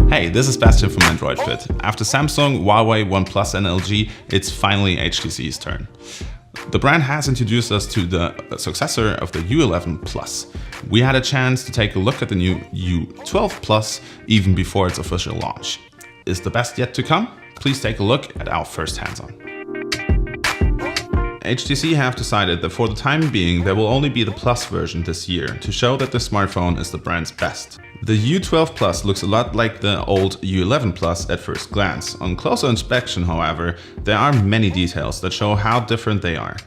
Hey, this is Bastian from AndroidPIT. After Samsung, Huawei, OnePlus and LG, it's finally HTC's turn. The brand has introduced us to the successor of the U11 Plus. We had a chance to take a look at the new U12 Plus even before its official launch. Is the best yet to come? Please take a look at our first hands-on. HTC have decided that for the time being there will only be the Plus version this year to show that the smartphone is the brand's best. The U12 Plus looks a lot like the old U11 Plus at first glance. On closer inspection, however, there are many details that show how different they are.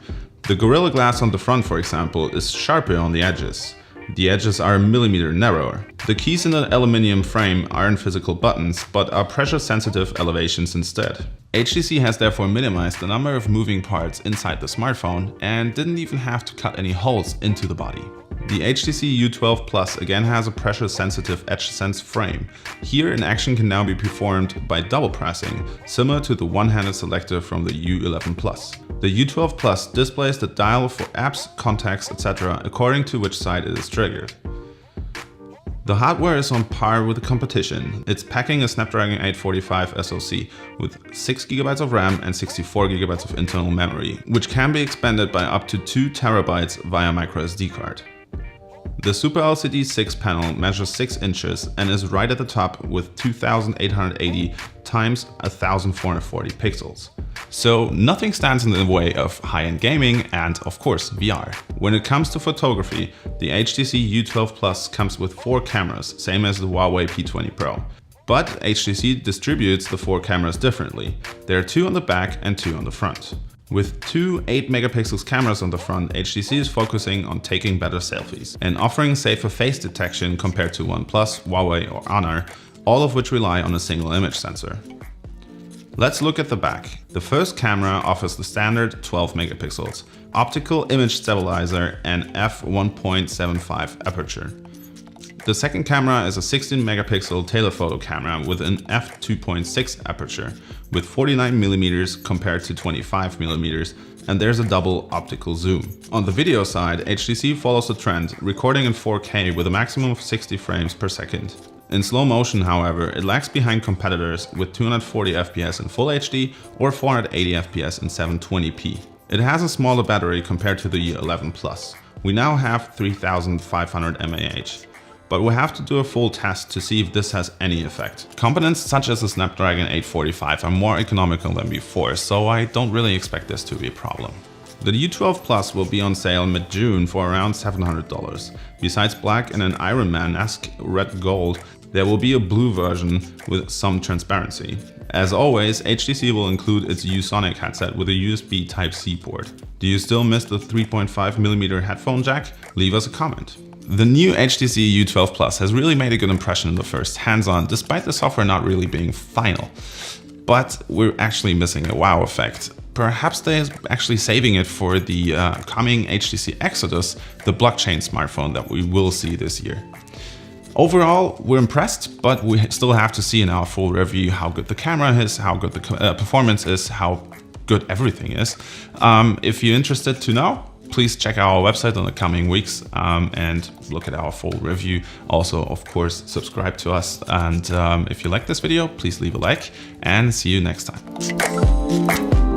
The Gorilla Glass on the front, for example, is sharper on the edges. The edges are a millimeter narrower. The keys in the aluminium frame aren't physical buttons, but are pressure-sensitive elevations instead. HTC has therefore minimized the number of moving parts inside the smartphone and didn't even have to cut any holes into the body. The HTC U12 Plus again has a pressure-sensitive edge-sense frame. Here an action can now be performed by double pressing, similar to the one-handed selector from the U11 Plus. The U12 Plus displays the dial for apps, contacts, etc. according to which side it is triggered. The hardware is on par with the competition. It's packing a Snapdragon 845 SoC with 6GB of RAM and 64GB of internal memory, which can be expanded by up to 2 TB via microSD card. The Super LCD 6 panel measures 6 inches and is right at the top with 2880 x 1440 pixels. So nothing stands in the way of high-end gaming and, of course, VR. When it comes to photography, the HTC U12 Plus comes with 4 cameras, same as the Huawei P20 Pro. But HTC distributes the 4 cameras differently. There are 2 on the back and 2 on the front. With 2 8-megapixel cameras on the front, HTC is focusing on taking better selfies and offering safer face detection compared to OnePlus, Huawei or Honor, all of which rely on a single image sensor. Let's look at the back. The first camera offers the standard 12 megapixels, optical image stabilizer and f1.75 aperture. The second camera is a 16 megapixel telephoto camera with an f2.6 aperture with 49mm compared to 25mm, and there's a double optical zoom. On the video side, HTC follows the trend, recording in 4K with a maximum of 60 frames per second. In slow motion, however, it lags behind competitors with 240 FPS in Full HD or 480 FPS in 720p. It has a smaller battery compared to the U11 Plus. We now have 3500 mAh. But we'll have to do a full test to see if this has any effect. Components such as the Snapdragon 845 are more economical than before, so I don't really expect this to be a problem. The U12 Plus will be on sale mid-June for around $700. Besides black and an Iron Man-esque red gold, there will be a blue version with some transparency. As always, HTC will include its U-Sonic headset with a USB Type-C port. Do you still miss the 3.5mm headphone jack? Leave us a comment. The new HTC U12 Plus has really made a good impression in the first hands-on, despite the software not really being final. But we're actually missing a wow effect. Perhaps they're actually saving it for the coming HTC Exodus, the blockchain smartphone that we will see this year. Overall, we're impressed, but we still have to see in our full review how good the camera is, how good the performance is, how good everything is. If you're interested to know, please check our website in the coming weeks and look at our full review. Also, of course, subscribe to us. And if you like this video, please leave a like and see you next time.